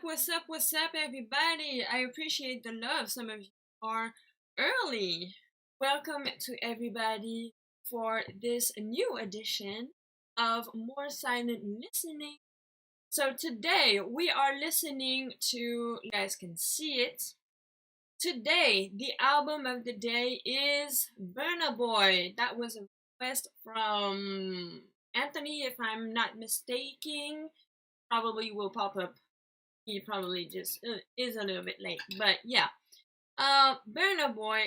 What's up, everybody? I appreciate the love. Some of you are early. Welcome to everybody for this new edition of More Silent Listening. So, today we are listening to, you guys can see it. Today, the album of the day is Burna Boy. That was a request from Anthony, if I'm not mistaken. Probably will pop up. He probably just is a little bit late, but yeah. Burna Boy,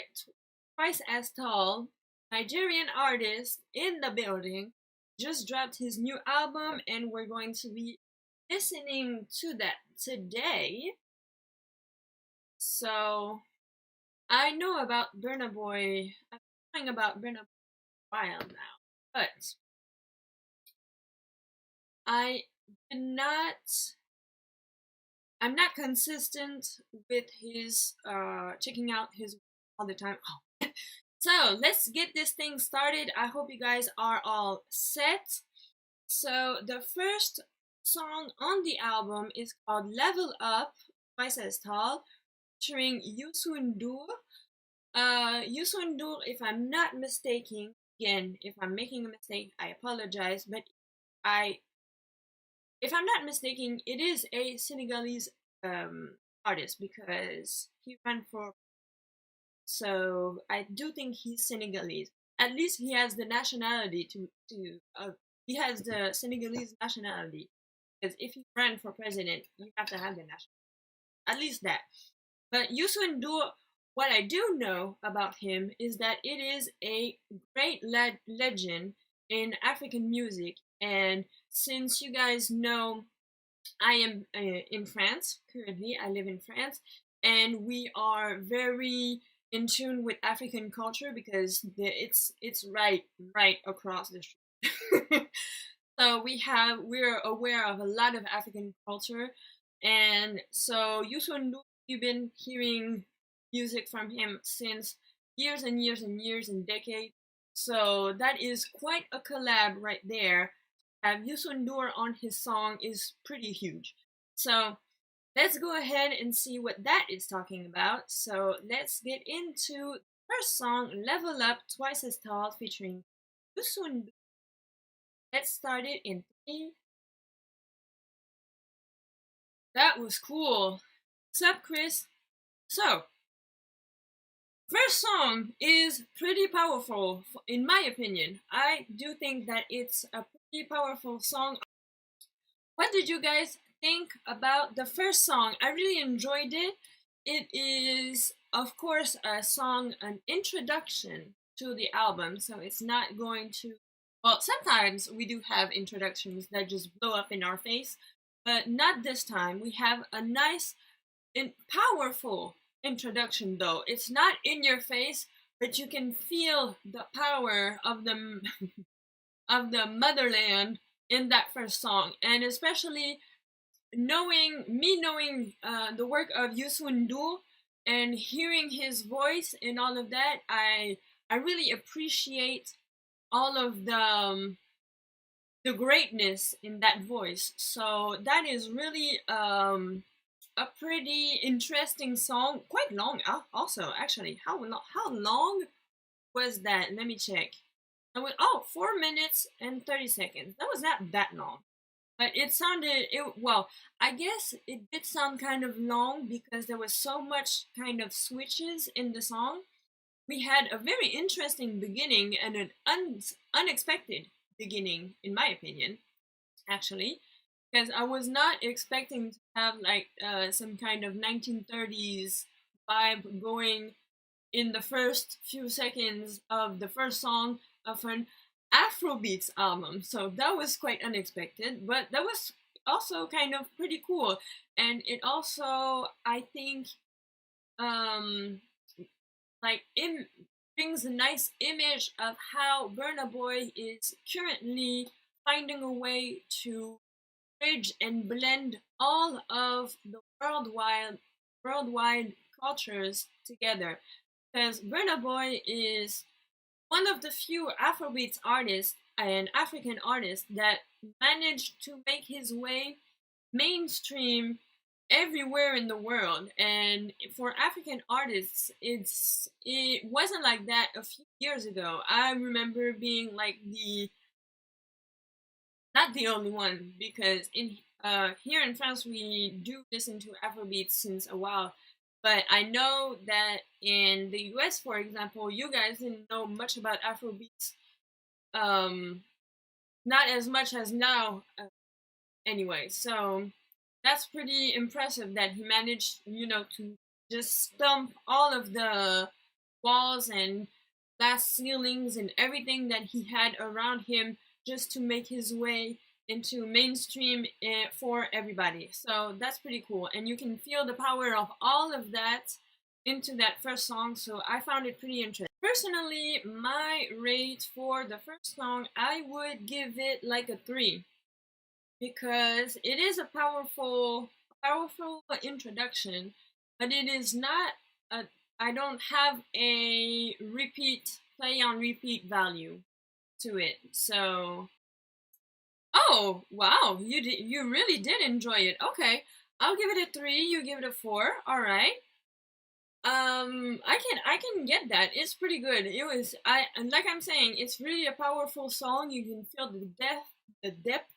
twice as tall, Nigerian artist in the building, just dropped his new album, and we're going to be listening to that today. So I know about Burna Boy. I've been knowing about Burna Boy for a while now, but I did not I'm not consistent with his checking out his all the time. Oh. So let's get this thing started. I hope you guys are all set. So the first song on the album is called Level Up, twice as tall, featuring Yusundur. Yusundur, if I'm not mistaken, again, if I'm making a mistake, I apologize, but I if I'm not mistaken, it is a Senegalese artist because he ran for. So I do think he's Senegalese. At least he has the nationality he has the Senegalese nationality, because if you ran for president, you have to have the national. At least that. But Youssou N'Dour, what I do know about him is that it is a great legend in African music. And since you guys know, I am in France currently. I live in France, and we are very in tune with African culture because it's right across the street. So we're aware of a lot of African culture, and so Youssou N'Dour, we've been hearing music from him since years and years and years and decades. So that is quite a collab right there. Have Youssou N'Dour on his song is pretty huge. So let's go ahead and see what that is talking about. So let's get into the first song, Level Up, twice as tall, featuring Youssou N'Dour. Let's start it in 3. That was cool. What's up, Chris? So, first song is pretty powerful, in my opinion. I do think that it's a pretty powerful song. What did you guys think about the first song? I really enjoyed it. It is, of course, a song, an introduction to the album, so it's not going to. Well, sometimes we do have introductions that just blow up in our face, but not this time. We have a nice and powerful introduction, though. It's not in your face, but you can feel the power of the of the motherland in that first song, and especially knowing the work of Youssou N'Dour and hearing his voice and all of that, I really appreciate all of the greatness in that voice. So that is really a pretty interesting song. Quite long, also actually. How long was that? Let me check. 4 minutes and 30 seconds. That was not that long. But I guess it did sound kind of long because there was so much kind of switches in the song. We had a very interesting beginning and an unexpected beginning, in my opinion, actually, because I was not expecting to have like some kind of 1930s vibe going in the first few seconds of the first song of an Afrobeats album. So that was quite unexpected, but that was also kind of pretty cool. And it also, I think, brings a nice image of how Burna Boy is currently finding a way to bridge and blend all of the worldwide cultures together. Because Burna Boy is one of the few Afrobeats artists and African artist that managed to make his way mainstream everywhere in the world. And for African artists, it wasn't like that a few years ago. I remember being like the not the only one, because in here in France we do listen to Afrobeats since a while. But I know that in the US, for example, you guys didn't know much about Afrobeats. Um, Not as much as now, anyway. So that's pretty impressive that he managed, to just stump all of the walls and glass ceilings and everything that he had around him just to make his way into mainstream for everybody. So that's pretty cool. And you can feel the power of all of that into that first song. So I found it pretty interesting. Personally, my rate for the first song, I would give it like a 3, because it is a powerful introduction, but it is not a I don't have a play on repeat value to it. So, oh wow, you really did enjoy it. Okay, I'll give it a 3. You give it a 4. All right. I can get that. It's pretty good. It was I and like I'm saying, it's really a powerful song. You can feel the depth.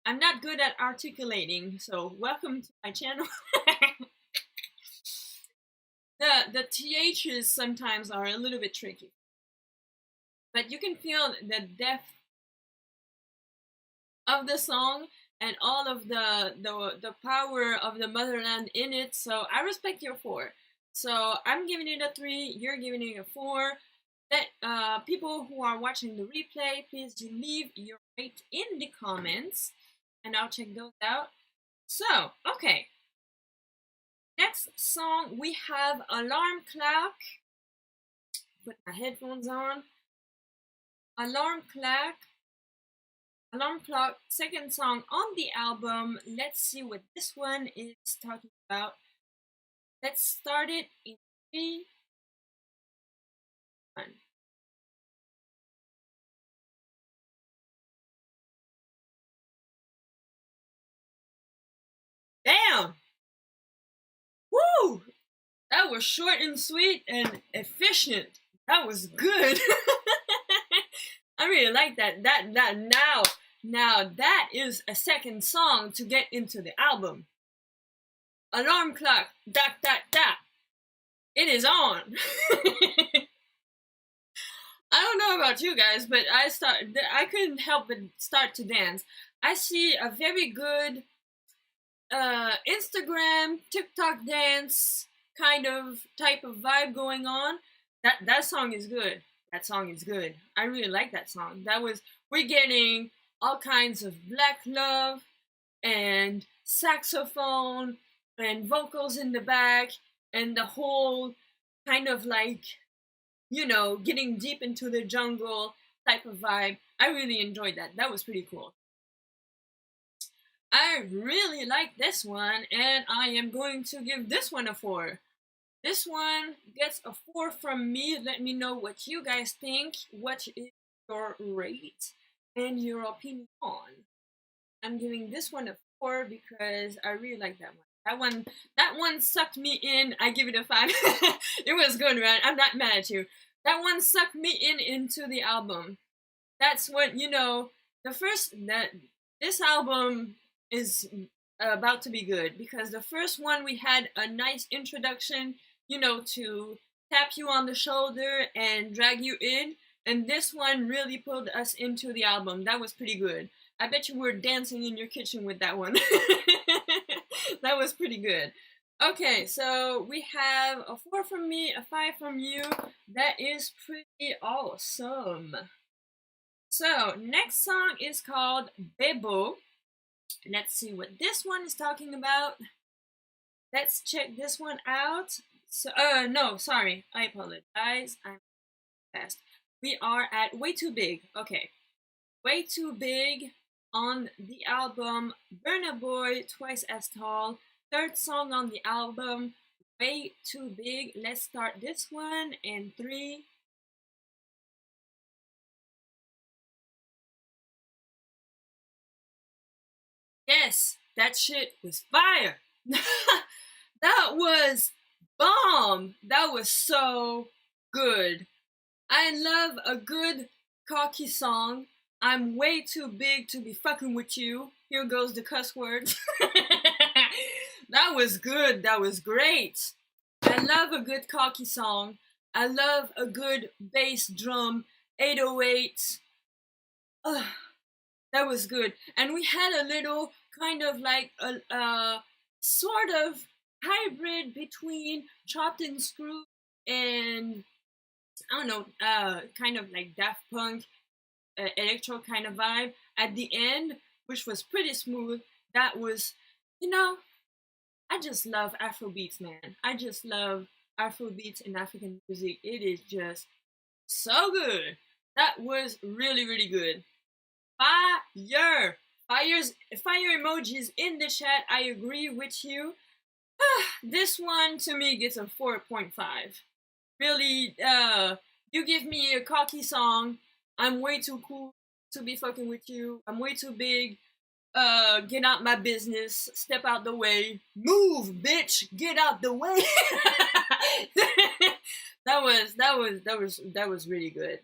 I'm not good at articulating, so welcome to my channel. The THs sometimes are a little bit tricky, but you can feel the depth of the song and all of the power of the motherland in it. So I respect your 4. So I'm giving it a 3. You're giving it a 4. That people who are watching the replay, please do leave your rate in the comments, and I'll check those out. So, okay. Next song we have Alarm Clock. Put my headphones on. Alarm Clock. Alarm Clock, second song on the album. Let's see what this one is talking about. Let's start it in 3, 1. Damn! Woo! That was short and sweet and efficient. That was good. I really like that. That now that is a second song to get into the album. Alarm clock, dot dot dot. It is on. I don't know about you guys, but I couldn't help but start to dance. I see a very good Instagram, TikTok dance type of vibe going on. That song is good. That song is good. I really like that song. We're getting all kinds of black love and saxophone and vocals in the back and the whole kind of like, getting deep into the jungle type of vibe. I really enjoyed that. That was pretty cool. I really like this one, and I am going to give this one a 4. This one gets a 4 from me. Let me know what you guys think. What is your rate and your opinion on? I'm giving this one a 4 because I really like that one. That one sucked me in. I give it a 5. It was good, man. I'm not mad at you. That one sucked me into the album. That's what this album is about to be good, because the first one we had a nice introduction, to tap you on the shoulder and drag you in, and this one really pulled us into the album. That was pretty good. I bet you were dancing in your kitchen with that one. That was pretty good. Okay, so we have a 4 from me, a 5 from you. That is pretty awesome. So, next song is called Bebo. Let's see what this one is talking about. Let's check this one out. So, no, sorry. I apologize. I'm fast. We are at Way Too Big. Okay. Way Too Big on the album Burna Boy, Twice as Tall. Third song on the album, Way Too Big. Let's start this one in 3. Yes, That shit was fire. That was bomb. That was so good. I love a good cocky song. I'm way too big to be fucking with you. Here goes the cuss word. That was good. That was great. I love a good cocky song. I love a good bass drum, 808. Ugh, that was good. And we had a little kind of like a sort of hybrid between chopped and screwed and I don't know, kind of like Daft Punk, electro kind of vibe at the end, which was pretty smooth. That was, you know, I just love Afrobeats, man. I just love Afrobeats and African music. It is just so good. That was really, really good. Fire! Fire emojis in the chat. I agree with you. This one to me gets a 4.5. Really, you give me a cocky song. I'm way too cool to be fucking with you. I'm way too big. Get out my business. Step out the way. Move, bitch. Get out the way. that was really good.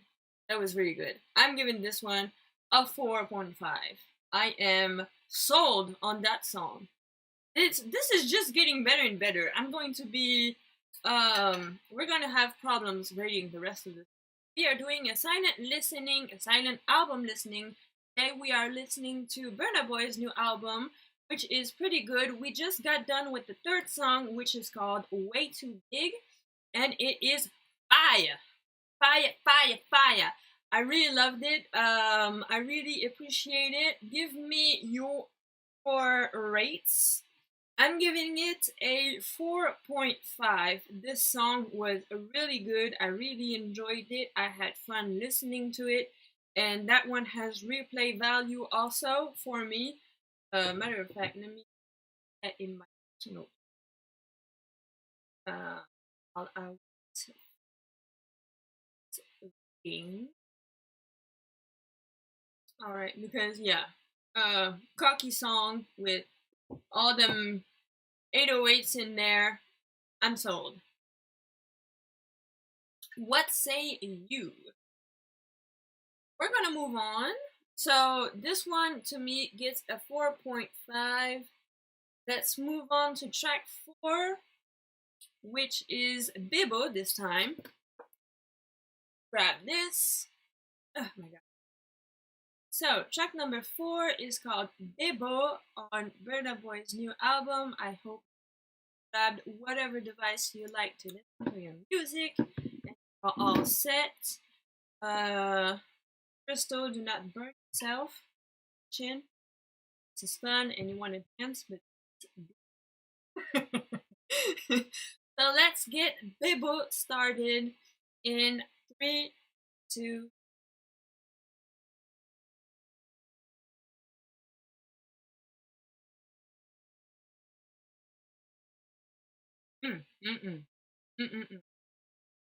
That was really good. I'm giving this one a 4.5. I am sold on that song. This is just getting better and better. I'm going to be we're gonna have problems rating the rest of this. We are doing a silent album listening. Today we are listening to Burna Boy's new album, which is pretty good. We just got done with the third song, which is called Way Too Big, and it is fire. Fire, fire, fire. I really loved it. I really appreciate it. Give me your rates. I'm giving it a 4.5. This song was really good. I really enjoyed it. I had fun listening to it. And that one has replay value also for me. Matter of fact, let me get in my note. I'll out Alright, because yeah. Cocky song with all them 808s in there. I'm sold. What say you? We're gonna move on. So this one to me gets a 4.5. Let's move on to track 4, which is Bibo this time. Grab this. Oh my god. So track number 4 is called Bibo on Burna Boy's new album. I hope you grabbed whatever device you like to listen to your music. And you're all set. Crystal, do not burn yourself. Chin. This is fun and you want to dance, but so let's get Bibo started in 3, 2.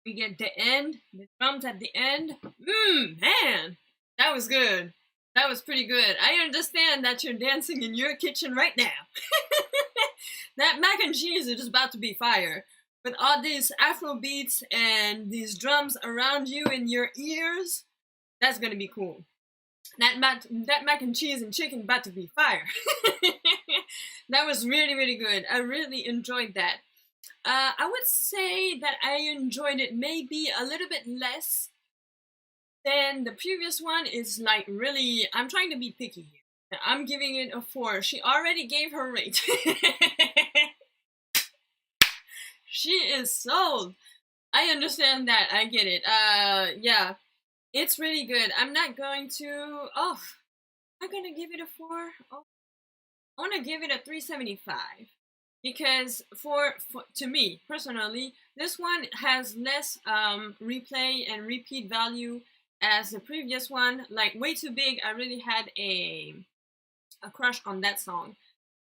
We get the end, the drums at the end. Man, that was good. That was pretty good. I understand that you're dancing in your kitchen right now. That mac and cheese is just about to be fire. With all these Afro beats and these drums around you in your ears, that's gonna be cool. That mac and cheese and chicken about to be fire. That was really, really good. I really enjoyed that. I would say that I enjoyed it maybe a little bit less than the previous one. Is like really, I'm trying to be picky here. I'm giving it a 4. She already gave her rate. She is sold. I understand that. I get it. Yeah, it's really good. I'm not going to. Oh, I'm gonna give it a 4. Oh, I want to give it a 3.75. Because to me personally, this one has less replay and repeat value as the previous one. Like Way Too Big, I really had a crush on that song.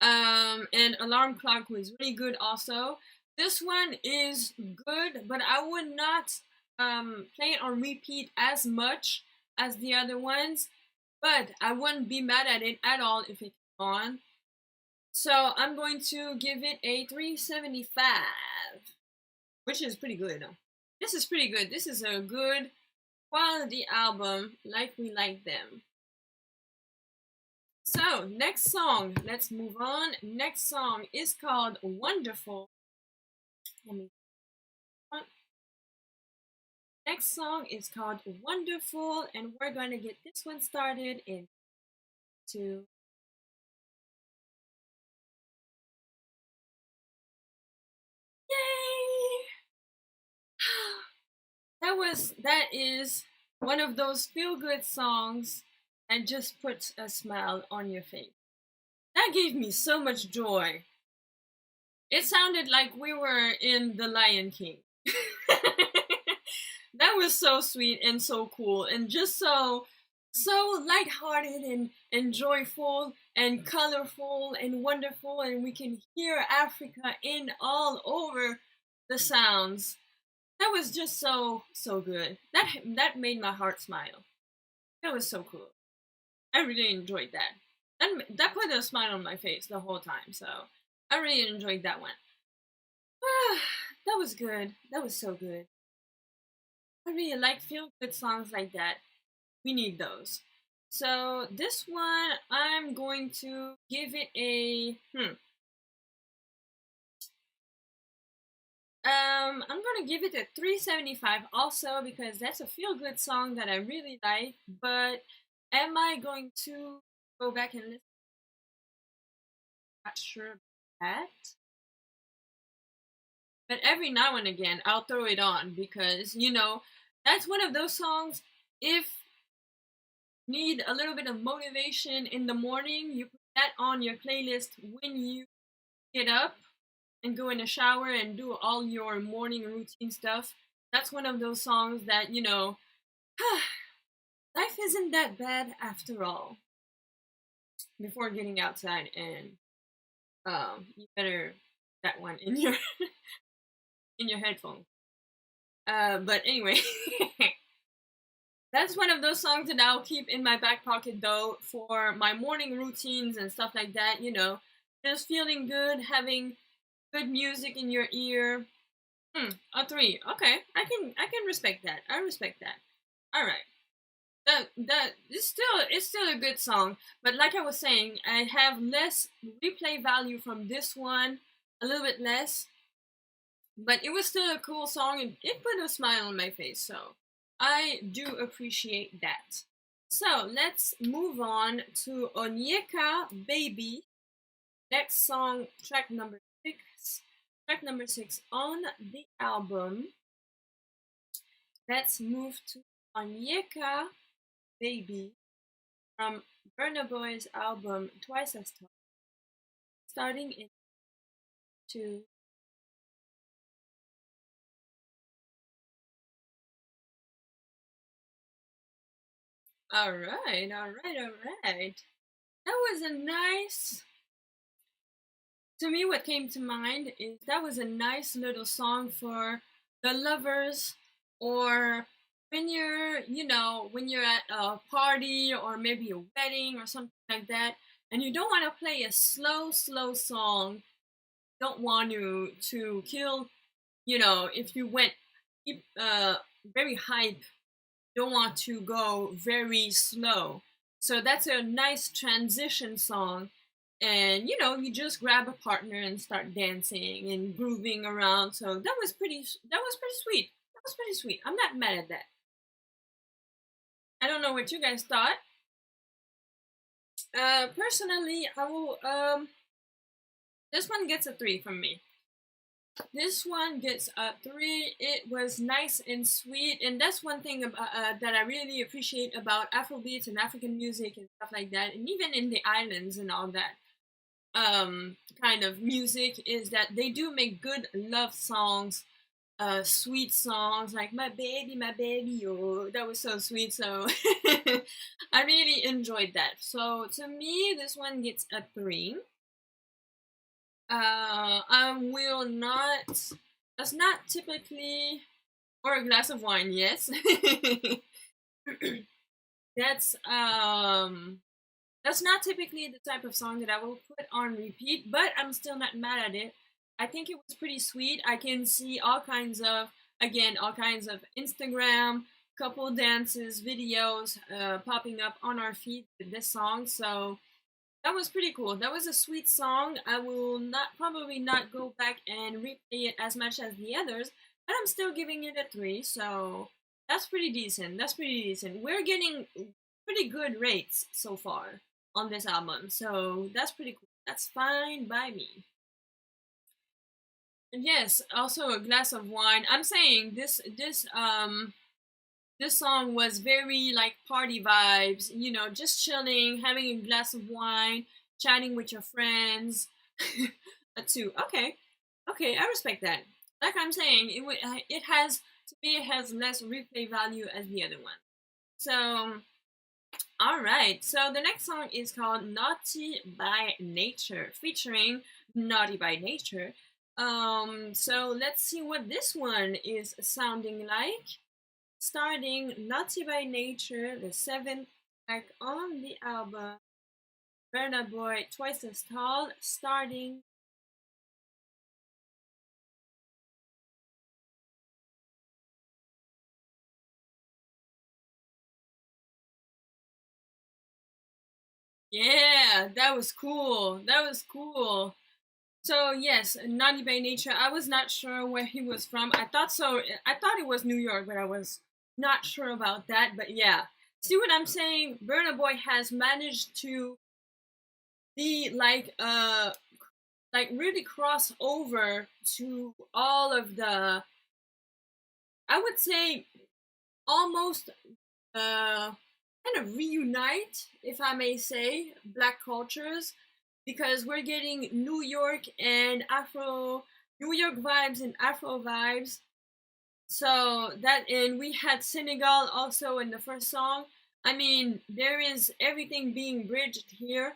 And Alarm Clock was really good also. This one is good, but I would not play it on repeat as much as the other ones. But I wouldn't be mad at it at all if it's on. So I'm going to give it a 375, which is pretty good. This is pretty good. This is a good quality album, like we like them. So, next song, let's move on. Next song is called Wonderful. Let me. Next song is called Wonderful, and we're going to get this one started in 2. Yay! That is one of those feel good songs and just puts a smile on your face. That gave me so much joy. It sounded like we were in The Lion King. That was so sweet and so cool and just so lighthearted and joyful and colorful and wonderful, and we can hear Africa in all over the sounds. That was just so good. That made my heart smile. That was so cool. I really enjoyed that. That put a smile on my face the whole time. So I really enjoyed that one. That was good. That was so good. I really like feel good songs like that. We need those. So this one, I'm going to give it a I'm gonna give it a 375 also because that's a feel good song that I really like. But am I going to go back and listen? Not sure about that. But every now and again, I'll throw it on because that's one of those songs. If you need a little bit of motivation in the morning, you put that on your playlist when you get up and go in a shower and do all your morning routine stuff. That's one of those songs that life isn't that bad after all. Before getting outside, and you better that one in your in your headphones. But anyway, that's one of those songs that I'll keep in my back pocket though for my morning routines and stuff like that. Just feeling good, having good music in your ear. A 3. Okay, I can respect that. I respect that. All right. That it's still a good song, but like I was saying, I have less replay value from this one, a little bit less, but it was still a cool song and it put a smile on my face, so I do appreciate that. So let's move on to Onyeka Baby. Next song, track number 6. Track number 6 on the album. Let's move to Onyeka Baby from Burna Boy's album Twice as Tall, starting in 2. Alright. That was a nice. To me, what came to mind is that was a nice little song for the lovers, or when you're at a party or maybe a wedding or something like that, and you don't want to play a slow song. Don't want to kill. If you went very hype, don't want to go very slow. So that's a nice transition song. And you just grab a partner and start dancing and grooving around. So that was pretty sweet. That was pretty sweet. I'm not mad at that. I don't know what you guys thought. Personally, I will this one gets a 3 from me. This one gets a 3. It was nice and sweet, and that's one thing that I really appreciate about Afrobeats and African music and stuff like that, and even in the islands and all that kind of music, is that they do make good love songs, sweet songs like my baby, oh, that was so sweet. So I really enjoyed that. So to me, this one gets a 3. I will not. That's not typically, or a glass of wine. Yes, that's That's not typically the type of song that I will put on repeat, but I'm still not mad at it. I think it was pretty sweet. I can see all kinds of, again, all kinds of Instagram couple dances, videos popping up on our feed with this song. So that was pretty cool. That was a sweet song. I will not probably not go back and replay it as much as the others, but I'm still giving it a 3. So that's pretty decent. That's pretty decent. We're getting pretty good rates so far on this album. So that's pretty cool. That's fine by me. And yes, also a glass of wine. I'm saying this song was very like party vibes, you know, just chilling, having a glass of wine, chatting with your friends. A 2. Okay. Okay, I respect that. Like I'm saying, it has, to me, it has less replay value as the other one. So all right, so the next song is called Naughty by Nature, featuring Naughty by Nature. So let's see what this one is sounding like. Starting Naughty by Nature, the 7th track on the album, Burna Boy, Twice as Tall, starting. Yeah, that was cool. That was cool. So yes, Naughty by Nature. I was not sure where he was from. I thought so. I thought it was New York, but I was not sure about that. But yeah, see what I'm saying? Burna Boy has managed to be like really cross over to all of the, I would say, almost kind of reunite, if I may say, black cultures, because we're getting New York and Afro, New York vibes and Afro vibes. So that, and we had Senegal also in the first song. I mean, there is everything being bridged here.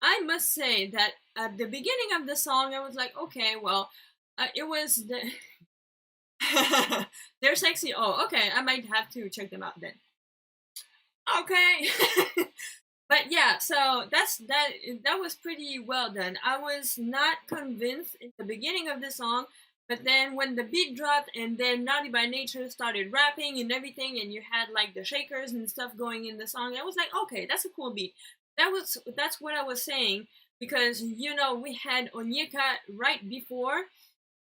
I must say that at the beginning of the song, I was like, okay, well, it was the. They're sexy. Oh, okay. I might have to check them out then. Okay. But yeah, so that was pretty well done. I was not convinced in the beginning of the song, but then when the beat dropped and then Naughty by Nature started rapping and everything, and you had like the shakers and stuff going in the song, I was like, okay, that's a cool beat. That's what I was saying, because you know we had Onyeka right before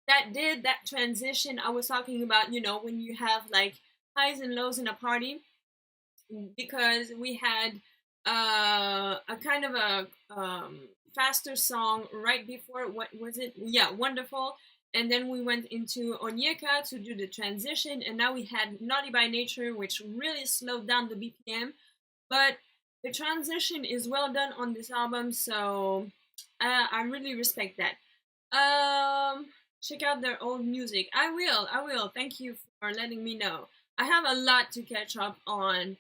that did that transition I was talking about. You know, when you have like highs and lows in a party, because we had a kind of a faster song right before. What was it? Yeah, Wonderful. And then we went into Onyeka to do the transition, and now we had Naughty by Nature, which really slowed down the BPM. But the transition is well done on this album, so I really respect that. Um, Check out their old music. I will. I will. Thank you for letting me know. I have a lot to catch up on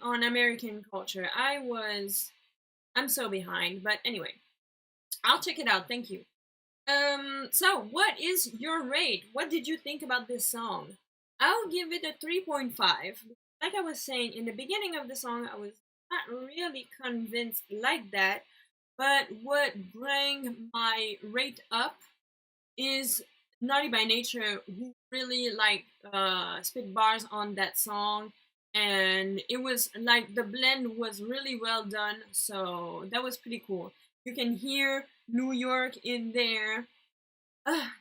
on American culture. I'm so behind, but anyway, I'll check it out. Thank you. So what is your rate? What did you think about this song? I'll give it a 3.5. Like I was saying in the beginning of the song, I was not really convinced like that, but what bring my rate up is Naughty by Nature, who really like spit bars on that song, and it was like the blend was really well done. So that was pretty cool. You can hear New York in there.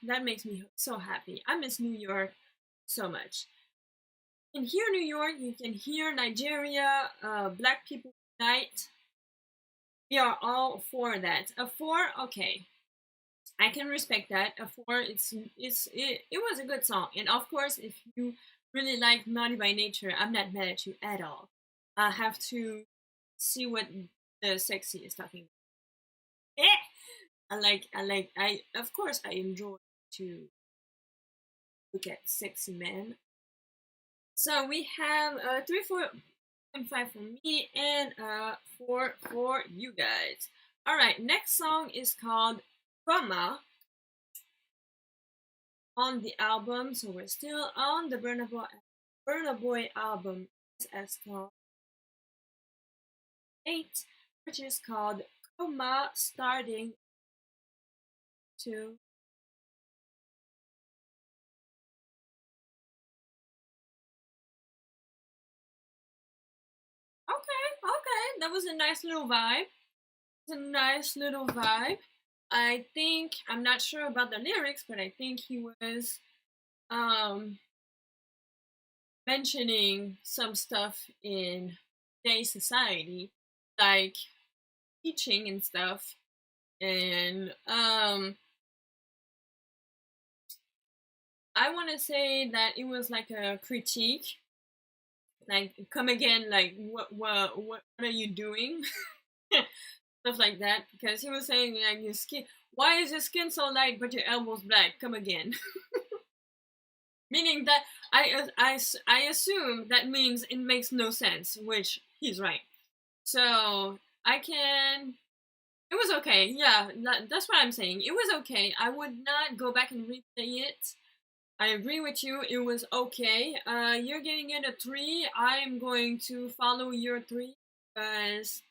That makes me so happy. I miss New York so much. You can hear New York. You can hear Nigeria. Black People Unite. We are all for that. A 4, okay. I can respect that. A 4, it was a good song, and of course, if you really like Naughty by Nature, I'm not mad at you at all. I have to see what the sexy is talking about. Eh! I of course I enjoy to look at sexy men. So we have a 3.5 for me and a 4 for you guys. All right, next song is called Coma on the album. So we're still on the Burna Boy album as called 8. which is called Coma Starting to. Okay, okay, that was a nice little vibe. It's a nice little vibe. I think I'm not sure about the lyrics, but I think he was um mentioning some stuff in today's society, like teaching and stuff. And I want to say that it was like a critique, like come again, like what are you doing? Stuff like that, because he was saying like your skin. Why is your skin so light but your elbows black? Come again. Meaning that I assume that means it makes no sense, which he's right. So I can. It was okay. Yeah, that's what I'm saying. It was okay. I would not go back and replay it. I agree with you. It was okay. You're giving it a 3. I'm going to follow your 3 because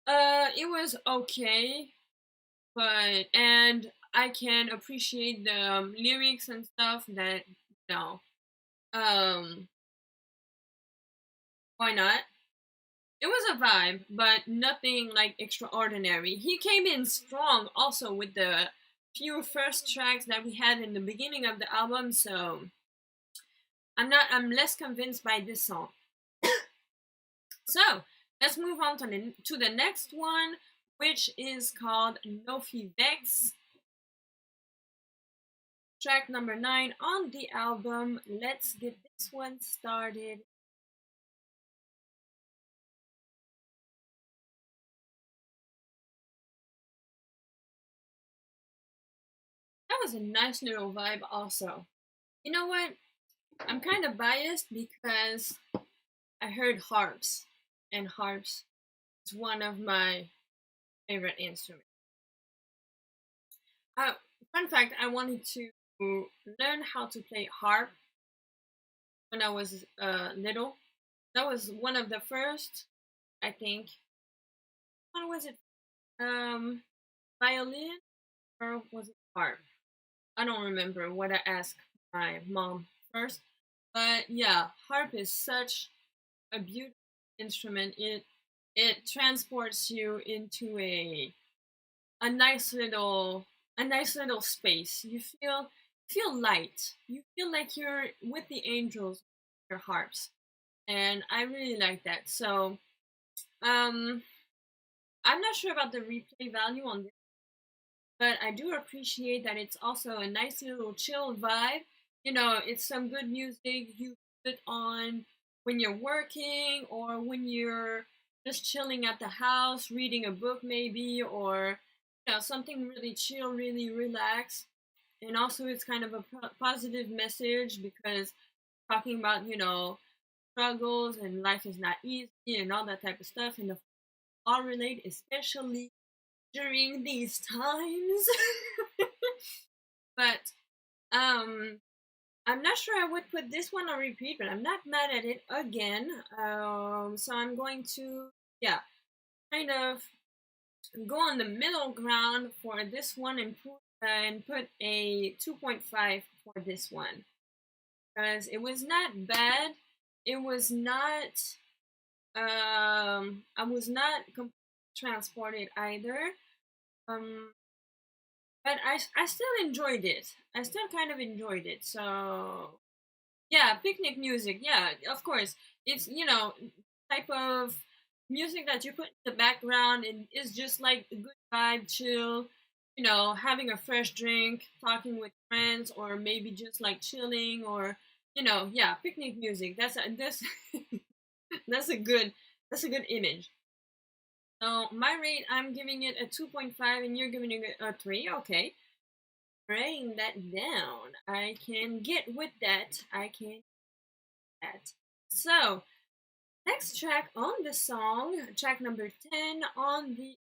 it was okay, but and I can appreciate the lyrics and stuff. That no, um, why not? It was a vibe, but nothing like extraordinary. He came in strong also with the few first tracks that we had in the beginning of the album, so I'm less convinced by this song. So let's move on to the next one, which is called Nofi Vex, track number 9 on the album. Let's get this one started. That was a nice little vibe, also. You know what? I'm kind of biased because I heard harps, and harps is one of my favorite instruments. Uh, Fun fact: I wanted to learn how to play harp when I was little. That was one of the first, I think. What was it? Violin or was it harp? I don't remember what I asked my mom first, but yeah, harp is such a beautiful instrument. It transports you into a nice little a nice little space. You feel light. You feel like you're with the angels, your harps, and I really like that. So um, I'm not sure about the replay value on this, but I do appreciate that it's also a nice little chill vibe. You know, it's some good music you put on when you're working or when you're just chilling at the house, reading a book maybe, or something really chill, really relaxed. And also, it's kind of a positive message because talking about struggles and life is not easy and all that type of stuff, and the all relate, especially during these times. But um I'm not sure I would put this one on repeat, but I'm not mad at it again. So I'm going to, yeah, kind of go on the middle ground for this one and put a 2.5 for this one because it was not bad. It was not. I was not completely transported either. Um, but I still enjoyed it. I still kind of enjoyed it. So yeah, picnic music. Yeah, of course. It's type of music that you put in the background and it's just like a good vibe, chill. Having a fresh drink, talking with friends, or maybe just like chilling, or yeah, picnic music. That's that's a good that's a good image. So my rate, I'm giving it a 2.5, and you're giving it a 3. Okay, writing that down. I can get with that. I can get that. So next track on the song, track number 10 on the.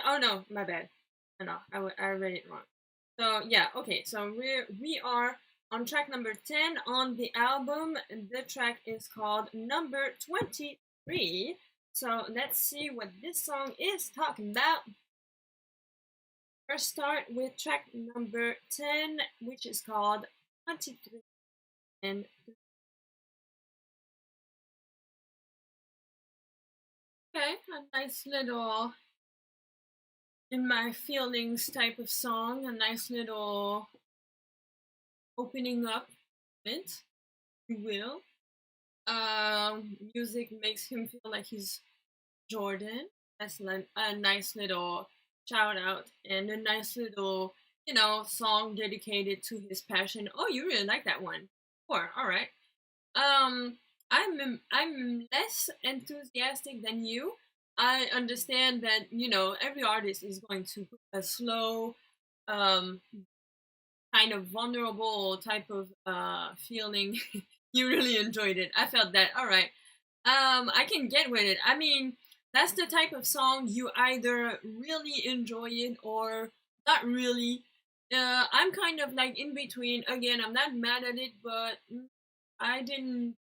Oh no, my bad. No, I read it wrong. So yeah, okay. So we are on track number 10 on the album. The track is called Number 23. So let's see what this song is talking about. First, start with track number 10, which is called 23. And okay, a nice little in my feelings type of song, a nice little opening up moment, if you will. Music makes him feel like he's Jordan. That's like a nice little shout out and a nice little, song dedicated to his passion. Oh, you really like that one? Sure, all right. Um, I'm less enthusiastic than you. I understand that every artist is going to put a slow, um, kind of vulnerable type of feeling. You really enjoyed it. I felt that. All right. I can get with it. I mean, that's the type of song you either really enjoy it or not really. I'm kind of like in between. Again, I'm not mad at it, but I didn't.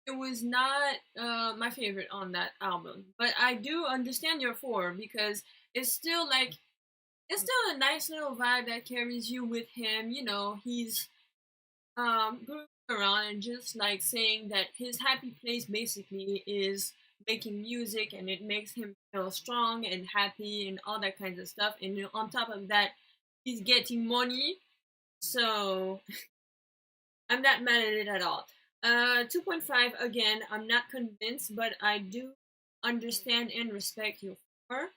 It was not my favorite on that album. But I do understand your four because it's still like it's still a nice little vibe that carries you with him. He's going around and just like saying that his happy place basically is making music and it makes him feel strong and happy and all that kinds of stuff. And on top of that, he's getting money. So I'm not mad at it at all. 2.5 again, I'm not convinced, but I do understand and respect you for.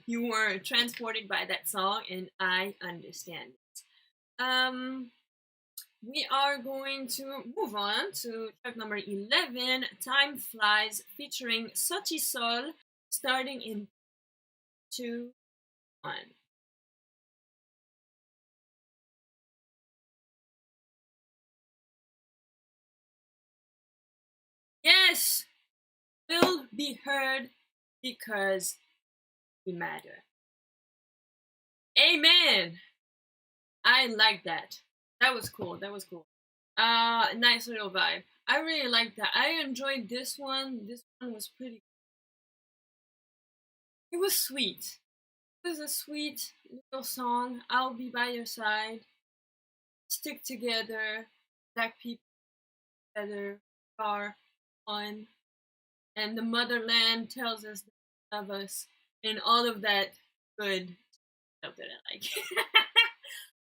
You were transported by that song, and I understand it. We are going to move on to track number 11, Time Flies, featuring Sochi Sol, starting in 2, 1. Yes, will be heard because we matter. Amen. I like that. That was cool. That was cool. Nice little vibe. I really like that. I enjoyed this one. This one was pretty. It was sweet. It was a sweet little song. I'll be by your side. Stick together. Black people together. Are one. And the motherland tells us they love us. And all of that good stuff that I like.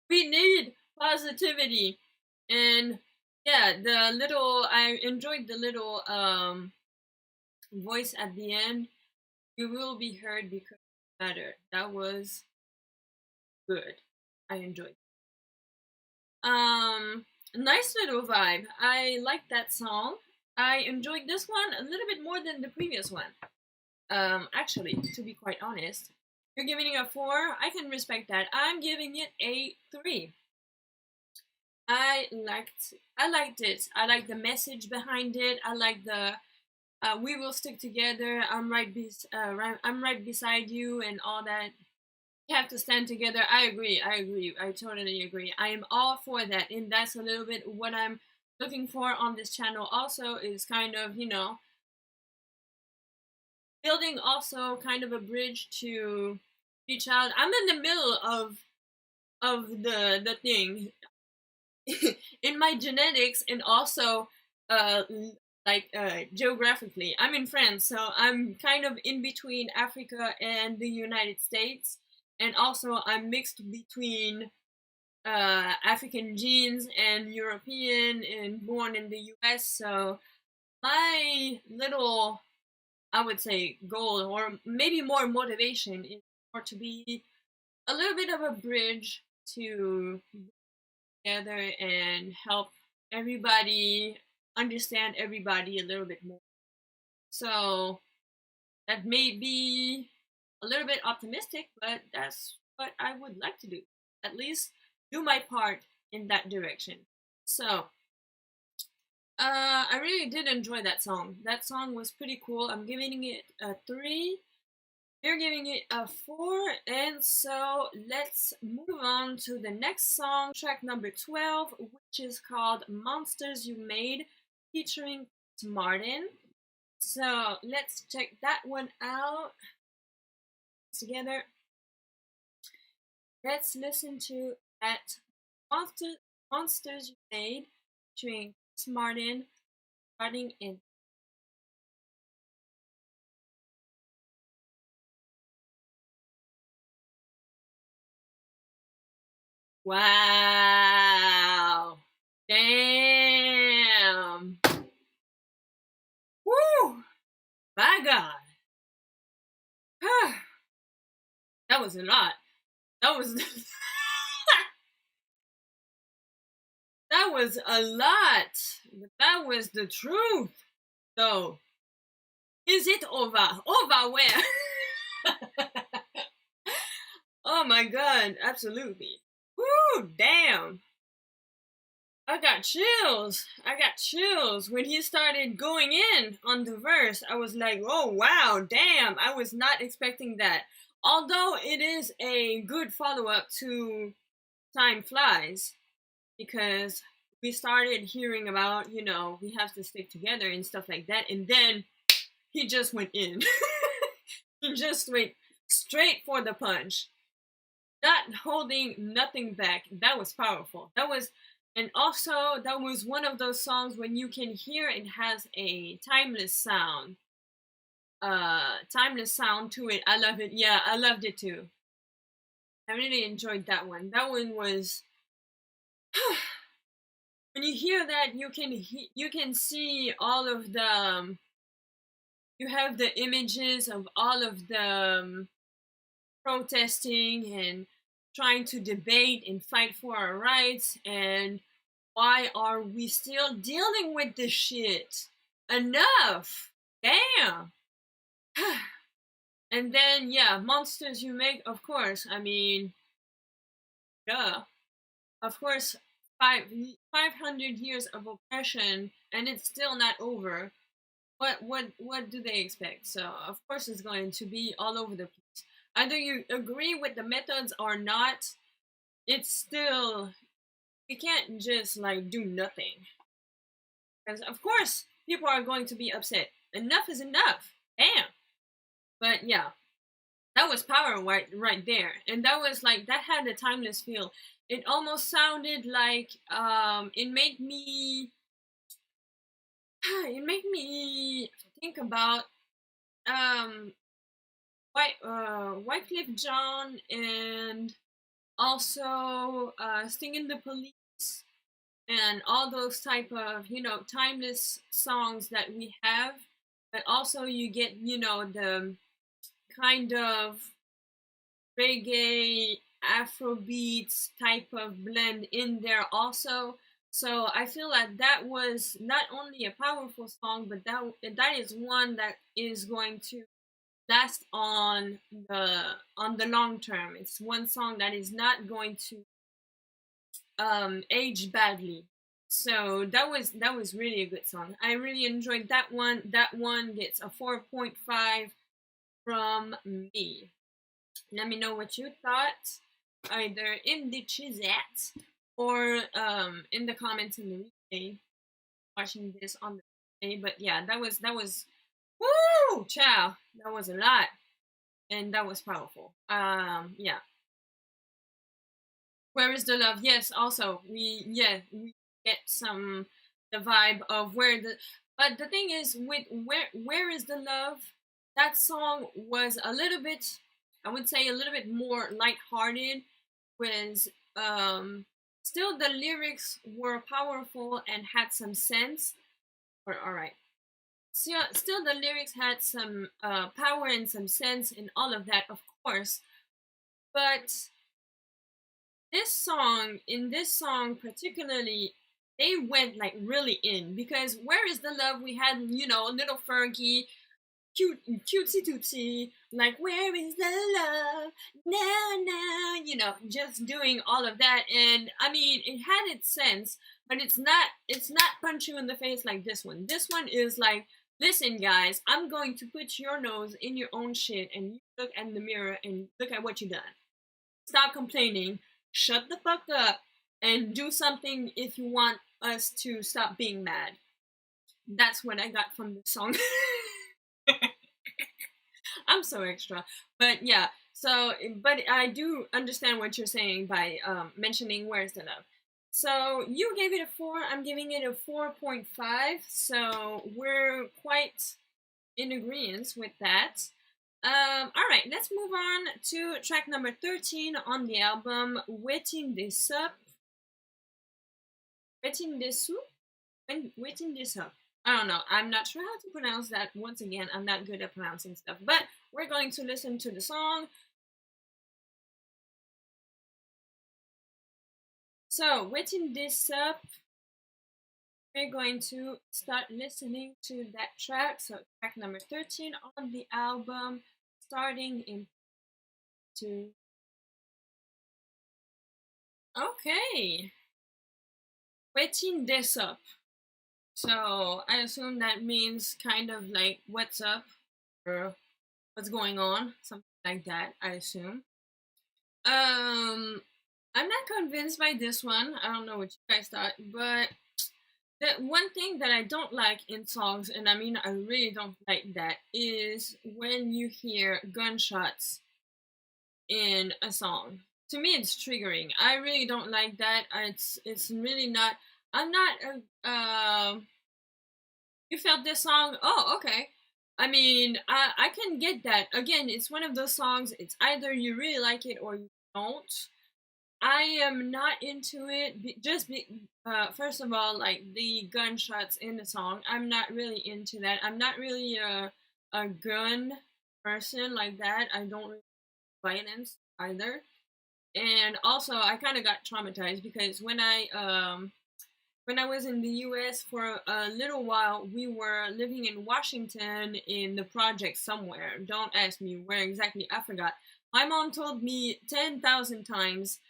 We need positivity. And yeah, I enjoyed the little voice at the end. You will be heard because you matter. That was good. I enjoyed. Nice little vibe. I like that song. I enjoyed this one a little bit more than the previous one. Actually, to be quite honest, you're giving it a 4. I can respect that. I'm giving it a 3. I liked it. I like the message behind it. I like the we will stick together. I'm right beside you and all that. We have to stand together. I agree. I agree. I totally agree. I am all for that, and that's a little bit what I'm looking for on this channel. Also, is kind of building also kind of a bridge to reach out. I'm in the middle of the thing in my genetics and also uh geographically. I'm in France, so I'm kind of in between Africa and the United States, and also I'm mixed between African genes and European and born in the US. So my little, I would say, goal or maybe more motivation is more to be a little bit of a bridge to together and help everybody understand everybody a little bit more. So that may be a little bit optimistic, but that's what I would like to do. At least do my part in that direction. So I really did enjoy that song. That song was pretty cool. I'm giving it a 3. We're giving it a 4, and so let's move on to the next song, track number 12, which is called Monsters You Made, featuring Martin. So let's check that one out together. Let's listen to that Monsters You Made, featuring Martin, starting in. Wow. Damn. Woo. My God. That was a lot. That was that was a lot. That was the truth. So, is it over? Over where? Oh my God, absolutely. Woo, damn. I got chills. I got chills when he started going in on the verse. I was like, oh wow, damn. I was not expecting that. Although it is a good follow up to Time Flies, because we started hearing about, we have to stick together and stuff like that. And then he just went in. He just went straight for the punch, not holding nothing back. That was powerful. And also that was one of those songs when you can hear it has a timeless sound. Timeless sound to it. I love it. Yeah, I loved it too. I really enjoyed that one. That one was when you hear that, you can see all of the you have the images of all of the protesting and trying to debate and fight for our rights, and why are we still dealing with this shit? Enough. Damn. And then yeah, Monsters You Make, of course. I mean, duh. Of course, 500 years of oppression, and it's still not over. What do they expect? So of course it's going to be all over the place. Either you agree with the methods or not, it's still, you can't just like do nothing. Because of course people are going to be upset. Enough is enough. Damn. But yeah, that was power right there. And that was like, that had a timeless feel. It almost sounded like it made me think about Wycliffe John, and also Stinging the Police, and all those type of timeless songs that we have. But also you get the kind of reggae Afrobeats type of blend in there also. So I feel like that was not only a powerful song, but that is one that is going to last on the long term. It's one song that is not going to age badly. So that was really a good song. I really enjoyed that one. That one gets a 4.5 from me. Let me know what you thought, either in the chat or in the comments in the replay, watching this on the replay. But yeah, that was woo, ciao. That was a lot, and that was powerful. Yeah. Where is the love? Yes. Also, we get some the vibe of where the. But the thing is, with where is the love? That song was a little bit, I would say, a little bit more lighthearted. Was still the lyrics were powerful and had some sense. Or all right. Still the lyrics had some power and some sense and all of that, of course. But in this song particularly, they went like really in, because where is the love? We had little Fergie, cutesy tootsy, like where is the love now, just doing all of that. And I mean, it had its sense, but it's not punch you in the face like this one. This one is like, Listen, guys, I'm going to put your nose in your own shit and you look in the mirror and look at what you done. Stop complaining, shut the fuck up, and do something if you want us to stop being mad. That's what I got from the song. I'm so extra. But yeah, so, but I do understand what you're saying by mentioning Where's the Love. So you gave it a 4, I'm giving it a 4.5. So we're quite in agreement with that. All right, let's move on to track number 13 on the album, Waiting This Up. Waiting This Up? Waiting This Up. I don't know. I'm not sure how to pronounce that. Once again, I'm not good at pronouncing stuff. But we're going to listen to the song. So, Waiting This Up, we're going to start listening to that track. So, track number 13 on the album, starting in 2. Okay. Waiting This Up. So, I assume that means kind of like what's up or what's going on, something like that, I assume. I'm not convinced by this one. I don't know what you guys thought, but the one thing that I don't like in songs, and I mean I really don't like that, is when you hear gunshots in a song. To me, it's triggering. I really don't like that. It's really not. I'm not. You felt this song? Oh, okay. I mean, I can get that. Again, it's one of those songs. It's either you really like it or you don't. I am not into it. First of all, like the gunshots in the song, I'm not really into that. I'm not really a gun person like that. I don't really like violence either. And also, I kind of got traumatized because when I was in the U.S. for a little while, we were living in Washington in the project somewhere. Don't ask me where exactly. I forgot. My mom told me 10,000 times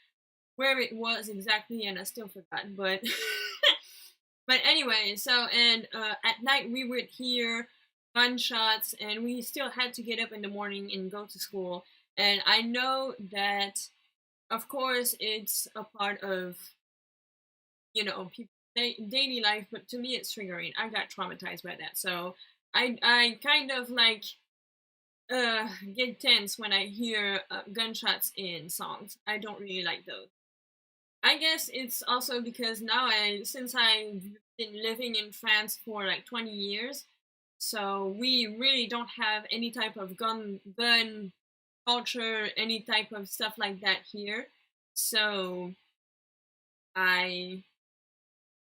where it was exactly, and I still forgot. But but anyway, so and at night we would hear gunshots, and we still had to get up in the morning and go to school. And I know that, of course, it's a part of people's daily life, but to me it's triggering. I got traumatized by that, so I kind of like get tense when I hear gunshots in songs. I don't really like those. I guess it's also because now since I've been living in France for like 20 years, so we really don't have any type of gun culture, any type of stuff like that here. So I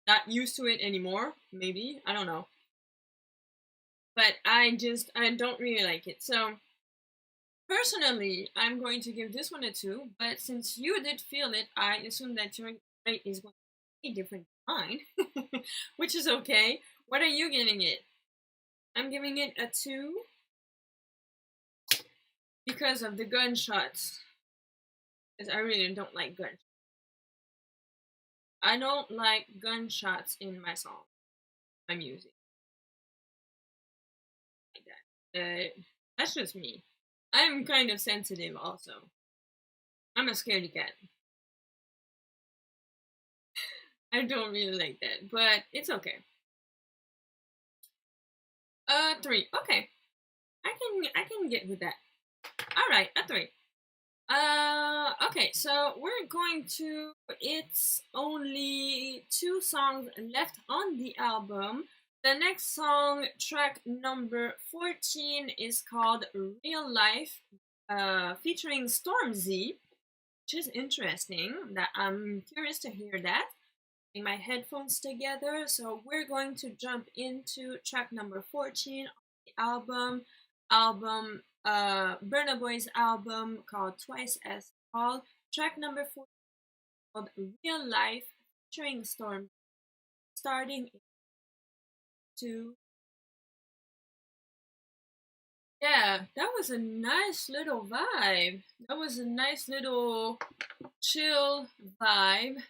not used to it anymore, maybe. I don't know. But I don't really like it. So personally, I'm going to give this one a 2, but since you did feel it, I assume that your rate is going to be different than mine, which is okay. What are you giving it? I'm giving it a 2 because of the gunshots. Because I really don't like gunshots. I don't like gunshots in my song, my music, like that. That's just me. I'm kind of sensitive also. I'm a scaredy cat. I don't really like that, but it's okay. 3. Okay. I can get with that. Alright, a 3. Okay, so we're going to, it's only 2 songs left on the album. The next song, track number 14, is called Real Life, featuring Stormzy, which is interesting. That I'm curious to hear that. Putting my headphones together, so we're going to jump into track number 14 on the Burna Boy's album called Twice as Tall. Track number 4 called Real Life, featuring Storm, starting to. Yeah, that was a nice little vibe. That was a nice little chill vibe.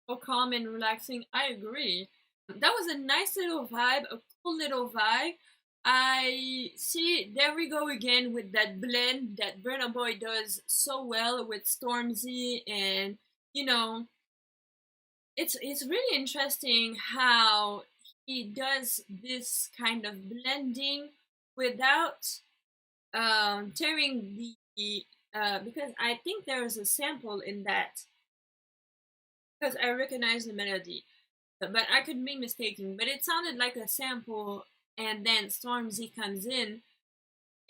So calm and relaxing. I agree. That was a nice little vibe, a cool little vibe. I see, there we go again with that blend that Burna Boy does so well with Stormzy, and you know, it's really interesting how he does this kind of blending without tearing the because I think there is a sample in that, because I recognize the melody, but I could be mistaken. But it sounded like a sample, and then Stormzy comes in,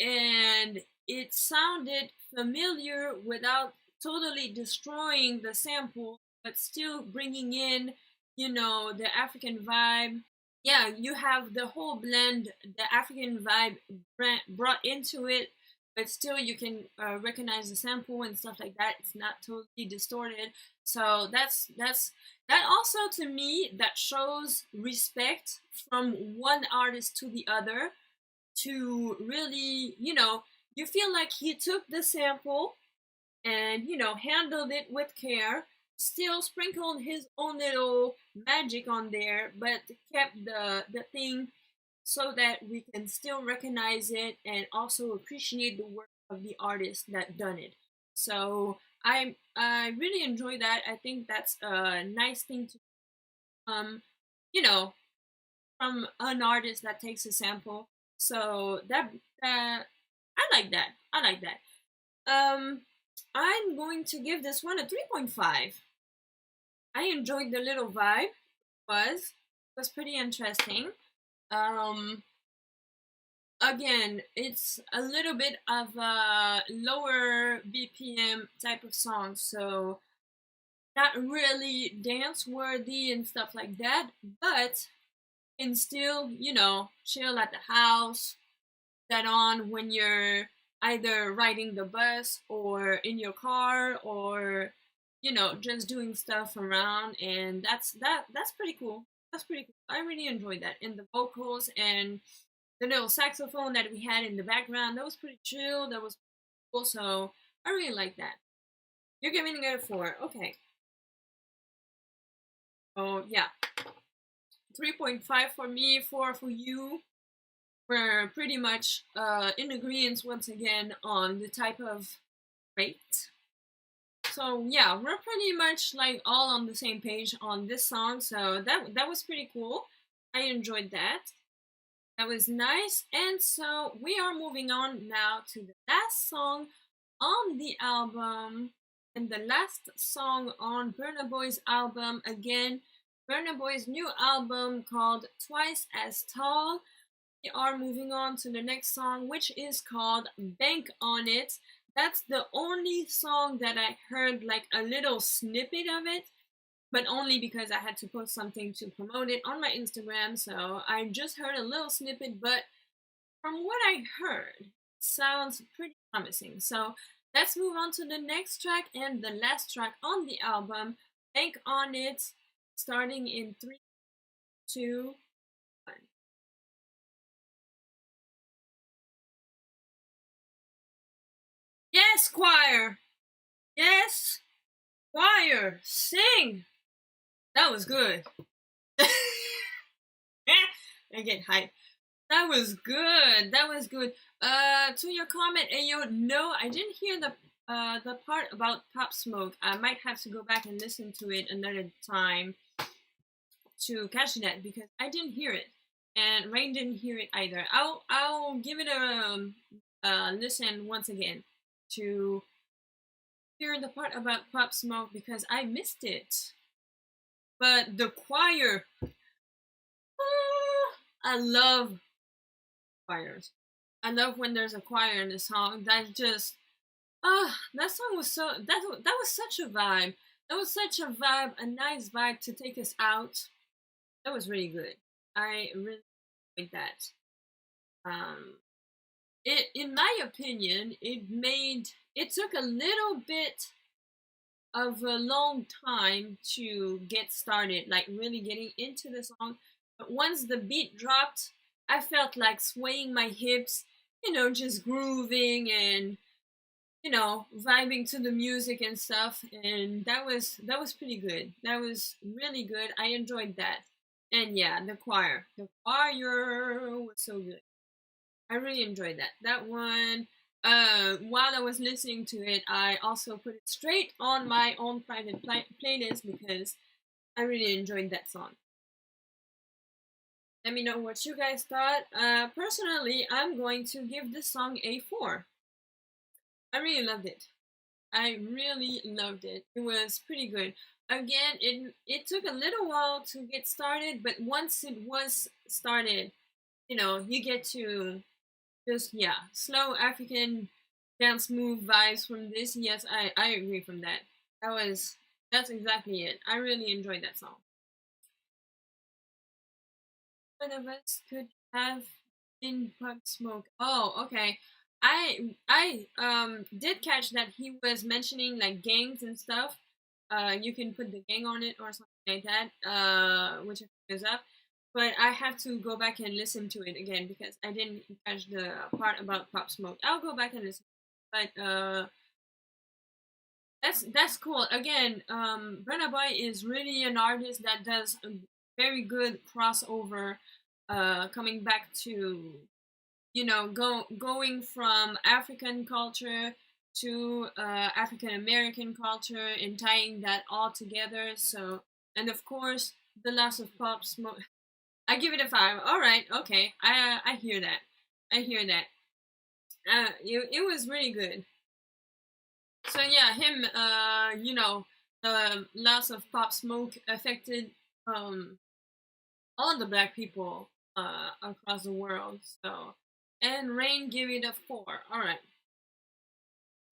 and it sounded familiar without totally destroying the sample, but still bringing in, the African vibe. Yeah, you have the whole blend, the African vibe brought into it, but still you can recognize the sample and stuff like that. It's not totally distorted. So that also, to me, that shows respect from one artist to the other, to really, you feel like he took the sample and, handled it with care, still sprinkled his own little magic on there, but kept the thing so that we can still recognize it and also appreciate the work of the artist that done it. So I really enjoy that. I think that's a nice thing to you know from an artist that takes a sample. So I like that. I like that. Um, I'm going to give this one a 3.5. I enjoyed the little vibe. Was pretty interesting. Um, Again, it's a little bit of a lower BPM type of song, so not really dance worthy and stuff like that, but can still, chill at the house, that on when you're either riding the bus or in your car, or just doing stuff around, and that's pretty cool. That's pretty cool. I really enjoyed that, and the vocals and the little saxophone that we had in the background, that was pretty chill. That was cool. So I really like that. You're giving it a 4. Okay. Oh yeah, 3.5 for me, 4 for you. We're pretty much in agreement once again on the type of rate. So yeah, we're pretty much like all on the same page on this song. So that was pretty cool. I enjoyed that. That was nice. And so we are moving on now to the last song on the album, and the last song on Burna Boy's album. Again, Burna Boy's new album called Twice as Tall. We are moving on to the next song, which is called Bank on It. That's the only song that I heard like a little snippet of it, but only because I had to post something to promote it on my Instagram. So I just heard a little snippet, but from what I heard, it sounds pretty promising. So let's move on to the next track and the last track on the album, Bank on It, starting in 3, 2, 1. Yes, choir! Yes, choir! Sing! That was good. I get hyped. That was good. That was good. To your comment, Ayo, no, I didn't hear the part about Pop Smoke. I might have to go back and listen to it another time to catch that, because I didn't hear it, and Rain didn't hear it either. I'll give it a listen once again to hear the part about Pop Smoke, because I missed it. But the choir, I love choirs. I love when there's a choir in the song. That just that song was that was such a vibe. That was such a vibe, a nice vibe to take us out. That was really good. I really like that. Um, in my opinion, it took a little bit of a long time to get started, like really getting into the song. But once the beat dropped, I felt like swaying my hips, just grooving and vibing to the music and stuff, and that was pretty good. That was really good. I enjoyed that. And yeah, the choir was so good. I really enjoyed that. That one, while I was listening to it, I also put it straight on my own private playlist because I really enjoyed that song. Let me know what you guys thought. Personally, I'm going to give this song a 4. I really loved it. I really loved it. It was pretty good. Again, it took a little while to get started, but once it was started, you get to just, yeah, slow African dance move vibes from this. Yes, I agree from that. That's exactly it. I really enjoyed that song. One of us could have in Pub Smoke. Oh, okay. I did catch that he was mentioning like gangs and stuff. You can put the gang on it or something like that. Which is up. But I have to go back and listen to it again because I didn't catch the part about Pop Smoke. I'll go back and listen. But that's cool. Again, Burna Boy is really an artist that does a very good crossover. Coming back to going from African culture to African American culture and tying that all together. So, and of course, the loss of Pop Smoke. I give it a 5. All right, okay. I hear that. I hear that. It was really good. So yeah, him. The loss of Pop Smoke affected all the black people across the world. So, and Rain gave it a 4. All right.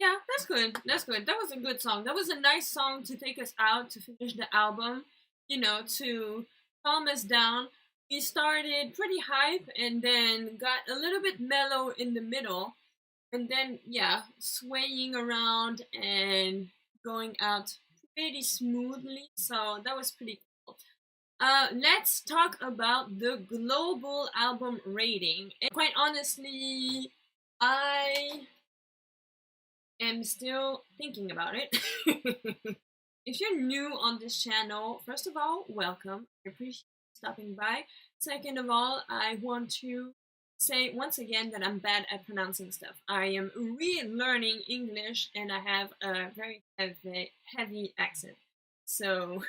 Yeah, that's good. That's good. That was a good song. That was a nice song to take us out to finish the album. To calm us down. We started pretty hype and then got a little bit mellow in the middle, and then yeah, swaying around and going out pretty smoothly. So that was pretty cool. Let's talk about the global album rating. And quite honestly, I am still thinking about it. If you're new on this channel, first of all, welcome. I appreciate you stopping by. Second of all, I want to say once again that I'm bad at pronouncing stuff. I am relearning English and I have a very heavy accent. So,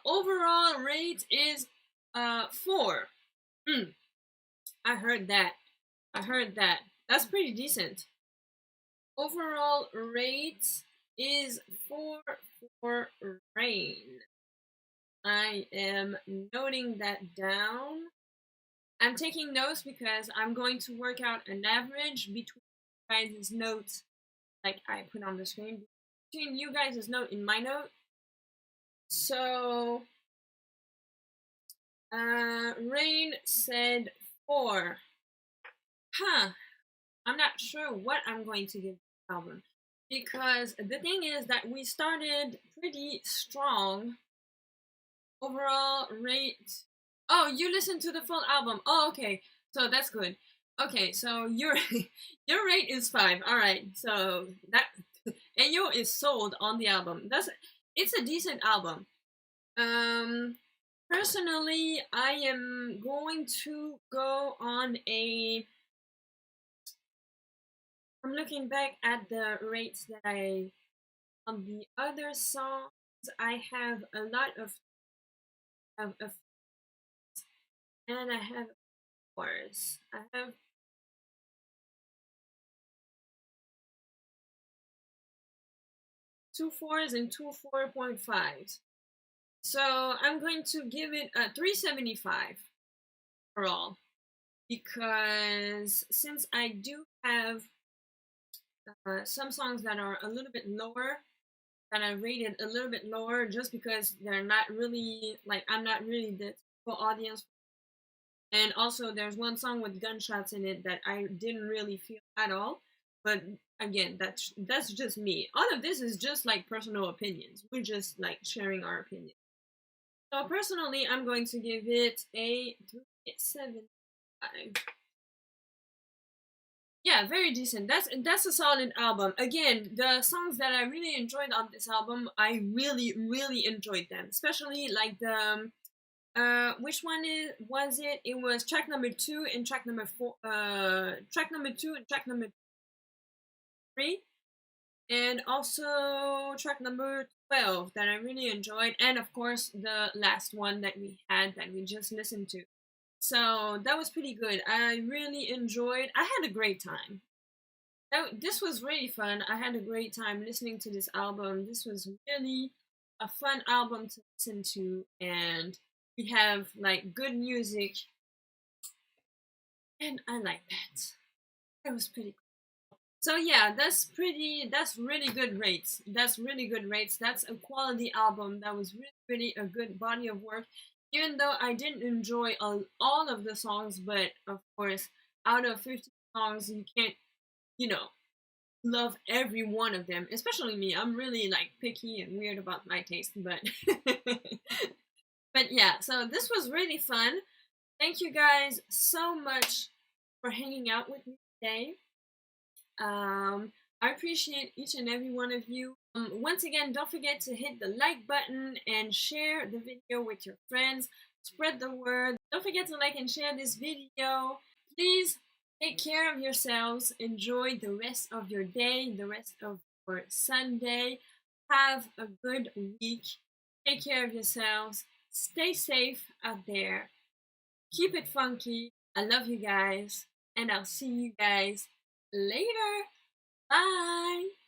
overall rate is 4. I heard that. I heard that. That's pretty decent. Overall rate is 4 for Rain. I am noting that down. I'm taking notes because I'm going to work out an average between you guys' notes, like I put on the screen, between you guys' note and my note. So, Rain said 4. Huh. I'm not sure what I'm going to give this album because the thing is that we started pretty strong. Overall rate. Oh, you listened to the full album. Oh, okay. So that's good. Okay, so your your rate is 5. All right. So that Ayo is sold on the album. It's a decent album. Um Personally, I am going to go on a I'm looking back at the rates that I on the other songs. I have a lot of and I have fours. I have 2 4s and 2 4.5s. So I'm going to give it a 375 overall because since I do have some songs that are a little bit lower, that I rated a little bit lower just because they're not really like I'm not really the typical audience. And also there's one song with gunshots in it that I didn't really feel at all. But again, that's just me. All of this is just like personal opinions. We're just like sharing our opinions. So personally, I'm going to give it a 3.75. Yeah, very decent. That's a solid album. Again, the songs that I really enjoyed on this album, I really enjoyed them. Especially like Which one was it? It was track number 2 and track number 4. Track number 2 and track number 3, and also track number 12 that I really enjoyed, and of course the last one that we had that we just listened to. So that was pretty good. I really enjoyed. I had a great time. This was really fun. I had a great time listening to this album. This was really a fun album to listen to, and we have like good music, and I like that. That was pretty cool. So yeah, that's really good rates. That's really good rates. That's a quality album. That was really a good body of work. Even though I didn't enjoy all of the songs, but of course, out of 50 songs, you can't, you know, love every one of them. Especially me. I'm really like picky and weird about my taste, but but yeah, so this was really fun. Thank you guys so much for hanging out with me today. I appreciate each and every one of you. Once again, don't forget to hit the like button and share the video with your friends. Spread the word. Don't forget to like and share this video. Please take care of yourselves. Enjoy the rest of your day, the rest of your Sunday. Have a good week. Take care of yourselves. Stay safe out there. Keep it funky. I love you guys. And I'll see you guys later. Bye.